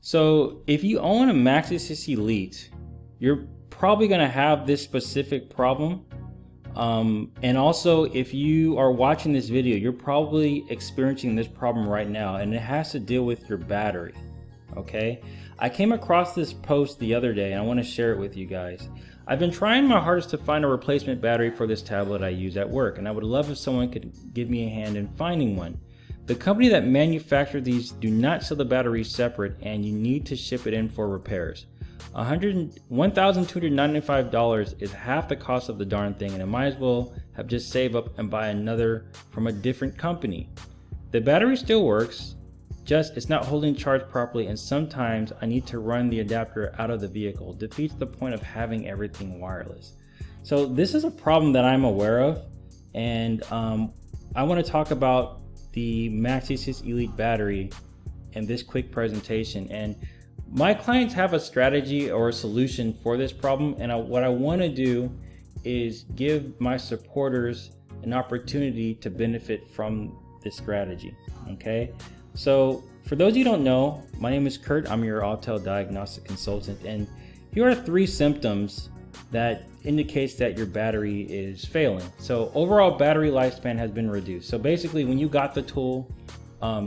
So if you own a Maxisys Elite, you're probably going to have this specific problem. And also, if you are watching this video, you're probably experiencing this problem right now, and it has to deal with your battery. Okay, I came across this post the other day and I want to share it with you guys. I've been trying my hardest to find a replacement battery for this tablet I use at work, and I would love if someone could give me a hand in finding one. The company that manufactured these do not sell the batteries separate, and you need to ship it in for repairs. $1,295 is half the cost of the darn thing, and I might as well have just saved up and buy another from a different company. The battery still works, just it's not holding charge properly, and sometimes I need to run the adapter out of the vehicle. It defeats the point of having everything wireless. So this is a problem that I'm aware of, and I want to talk about the Maxisys Elite battery in this quick presentation. And my clients have a strategy or a solution for this problem, and what I want to do is give my supporters an opportunity to benefit from this strategy. Okay, so for those of you who don't know, my name is Kurt. I'm your Autel Diagnostic Consultant, and here are 3 symptoms that indicates that your battery is failing. So overall battery lifespan has been reduced. So basically, when you got the tool,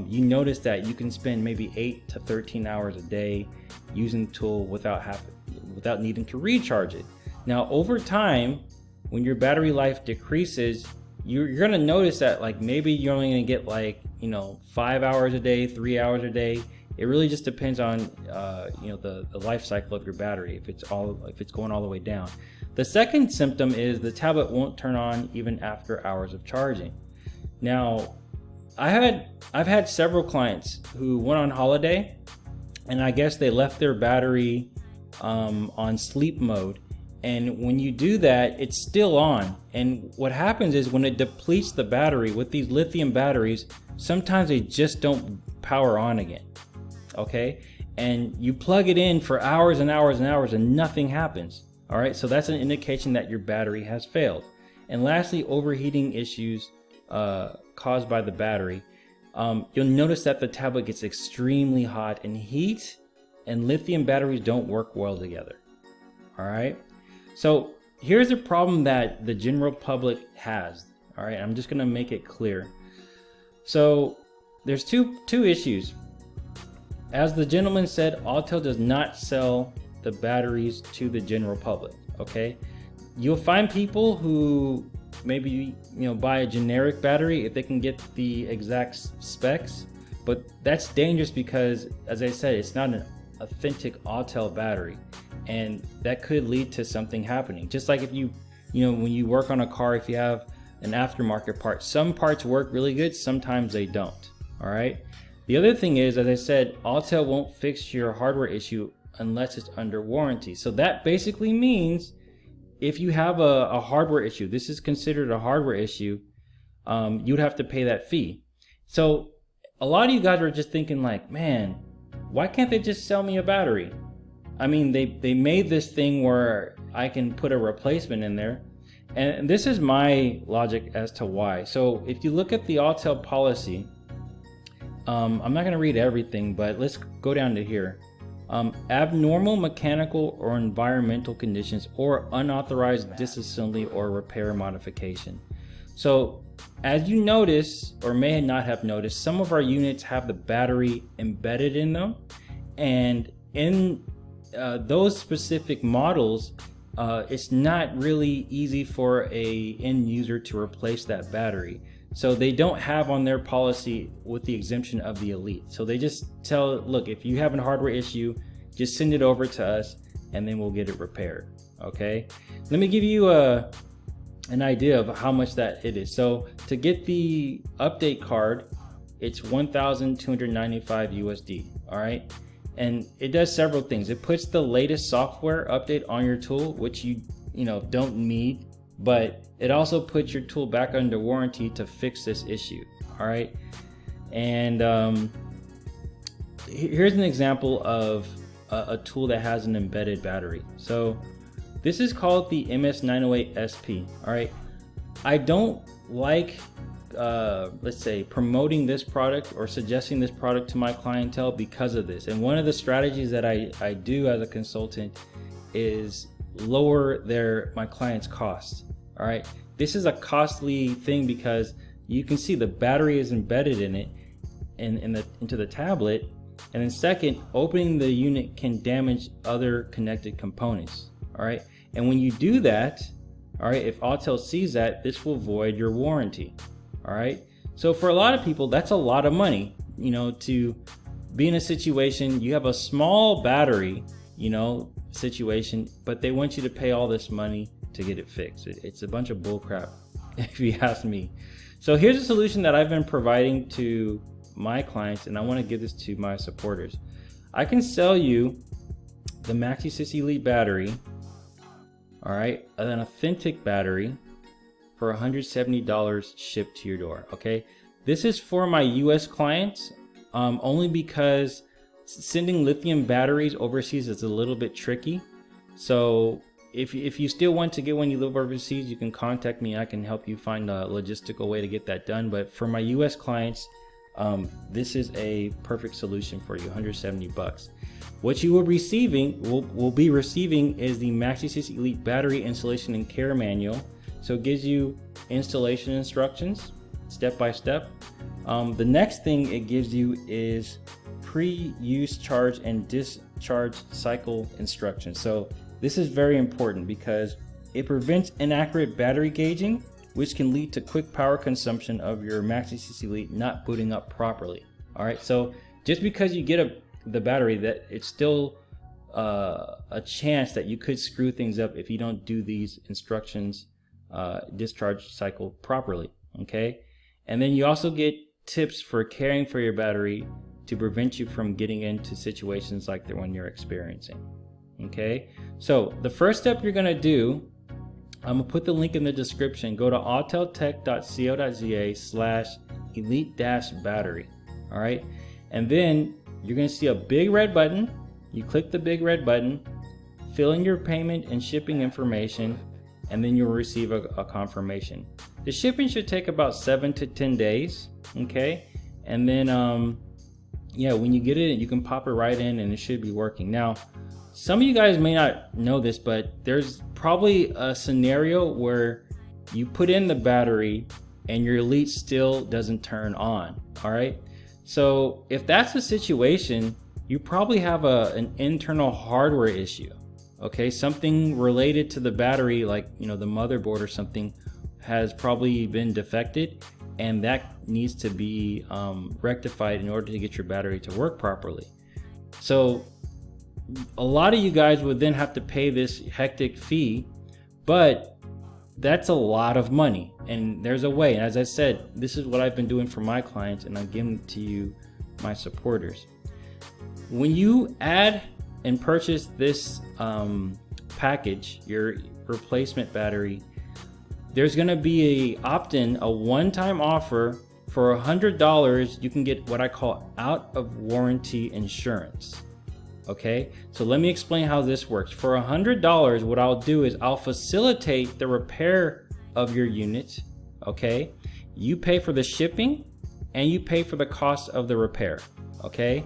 you notice that you can spend maybe 8 to 13 hours a day using the tool without needing to recharge it. Now over time, when your battery life decreases, you're gonna notice that like maybe you're only gonna get like 5 hours a day, 3 hours a day. It really just depends on the life cycle of your battery, if it's going all the way down. The second symptom is the tablet won't turn on even after hours of charging. Now I've had several clients who went on holiday, and I guess they left their battery on sleep mode, and when you do that, it's still on. And what happens is when it depletes the battery with these lithium batteries, sometimes they just don't power on again. Okay, and you plug it in for hours and hours and hours and nothing happens. All right, so that's an indication that your battery has failed. And lastly, overheating issues caused by the battery. You'll notice that the tablet gets extremely hot, and heat and lithium batteries don't work well together. All right, so here's a problem that the general public has. All right, I'm just gonna make it clear. So there's two issues. As the gentleman said, Autel does not sell the batteries to the general public. Okay, you'll find people who maybe buy a generic battery if they can get the exact specs, but that's dangerous because, as I said, it's not an authentic Autel battery, and that could lead to something happening. Just like if when you work on a car, if you have an aftermarket part, some parts work really good, sometimes they don't. All right, the other thing is, as I said, Autel won't fix your hardware issue unless it's under warranty. So that basically means if you have a hardware issue, this is considered a hardware issue, you'd have to pay that fee. So a lot of you guys are just thinking like, man, why can't they just sell me a battery? I mean, they made this thing where I can put a replacement in there. And this is my logic as to why. So if you look at the Autel policy, I'm not going to read everything, but let's go down to here. Abnormal mechanical or environmental conditions or unauthorized disassembly or repair modification. So as you notice, or may not have noticed, some of our units have the battery embedded in them, and in those specific models, it's not really easy for a end user to replace that battery. So they don't have on their policy with the exemption of the Elite. So they just tell, look, if you have a hardware issue, just send it over to us and then we'll get it repaired. Okay, let me give you an idea of how much that it is. So to get the update card, it's $1,295 USD. All right, and it does several things. It puts the latest software update on your tool, which you don't need, but it also puts your tool back under warranty to fix this issue. All right, and here's an example of a tool that has an embedded battery. So this is called the MS908 SP. All right, I don't like let's say, promoting this product or suggesting this product to my clientele because of this. And one of the strategies that I do as a consultant is lower my clients' costs. All right, this is a costly thing because you can see the battery is embedded in it into the tablet. And then second, opening the unit can damage other connected components. All right, and when you do that, all right, if Autel sees that, this will void your warranty. All right, so for a lot of people, that's a lot of money, you know, to be in a situation, you have a small battery, you know, situation, but they want you to pay all this money to get it fixed. It's a bunch of bull crap, if you ask me. So here's a solution that I've been providing to my clients, and I want to give this to my supporters. I can sell you the Maxisys Elite battery, all right, an authentic battery, for $170 shipped to your door. Okay, this is for my US clients, only because sending lithium batteries overseas is a little bit tricky. So if you still want to get one, you live overseas, you can contact me. I can help you find a logistical way to get that done. But for my US clients, this is a perfect solution for you, $170. What you will be receiving is the Maxisys Elite battery installation and care manual. So it gives you installation instructions, step by step. The next thing it gives you is pre-use charge and discharge cycle instructions. So this is very important because it prevents inaccurate battery gauging, which can lead to quick power consumption of your Maxisys Elite not booting up properly. All right, so just because you get the battery, that it's still a chance that you could screw things up if you don't do these instructions, discharge cycle properly. Okay, and then you also get tips for caring for your battery to prevent you from getting into situations like the one you're experiencing. Okay, so the first step you're gonna do, I'm gonna put the link in the description. Go to auteltech.co.za/elite-battery. All right, and then you're gonna see a big red button. You click the big red button, fill in your payment and shipping information, and then you'll receive a confirmation. The shipping should take about 7 to 10 days. Okay, and then yeah, when you get it, you can pop it right in and it should be working. Now, some of you guys may not know this, but there's probably a scenario where you put in the battery and your Elite still doesn't turn on. All right, so if that's the situation, you probably have an internal hardware issue. Okay, something related to the battery, like, you know, the motherboard or something has probably been defected, and that needs to be rectified in order to get your battery to work properly. So a lot of you guys would then have to pay this hectic fee, but that's a lot of money, and there's a way. And as I said, this is what I've been doing for my clients, and I'm giving it to you, my supporters. When you add and purchase this package, your replacement battery, there's going to be a opt-in, a one-time offer for $100. You can get what I call out of warranty insurance. Okay, so let me explain how this works. For $100, what I'll do is I'll facilitate the repair of your unit. Okay, you pay for the shipping and you pay for the cost of the repair. Okay,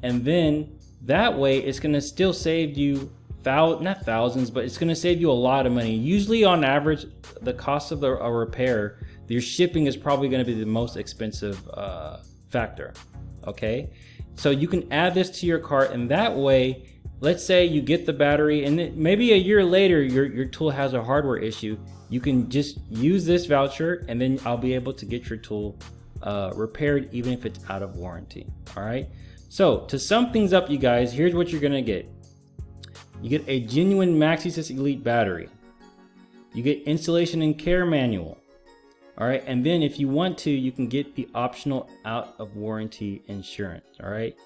and then that way it's going to still save you not thousands, but it's going to save you a lot of money. Usually on average, the cost of a repair, your shipping is probably going to be the most expensive factor. Okay, so you can add this to your cart, and that way, let's say you get the battery and then maybe a year later your tool has a hardware issue, you can just use this voucher and then I'll be able to get your tool repaired even if it's out of warranty. All right, so to sum things up, you guys, here's what you're gonna get. You get a genuine Maxisys Elite battery. You get installation and care manual. All right, and then if you want to, you can get the optional out of warranty insurance. All right,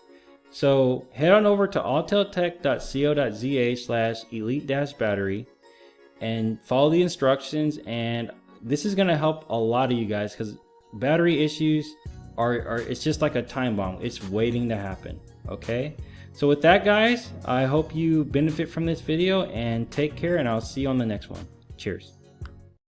so head on over to auteltech.co.za/elite-battery and follow the instructions. And this is going to help a lot of you guys, because battery issues it's just like a time bomb. It's waiting to happen. Okay, so with that, guys, I hope you benefit from this video, and take care, and I'll see you on the next one. Cheers.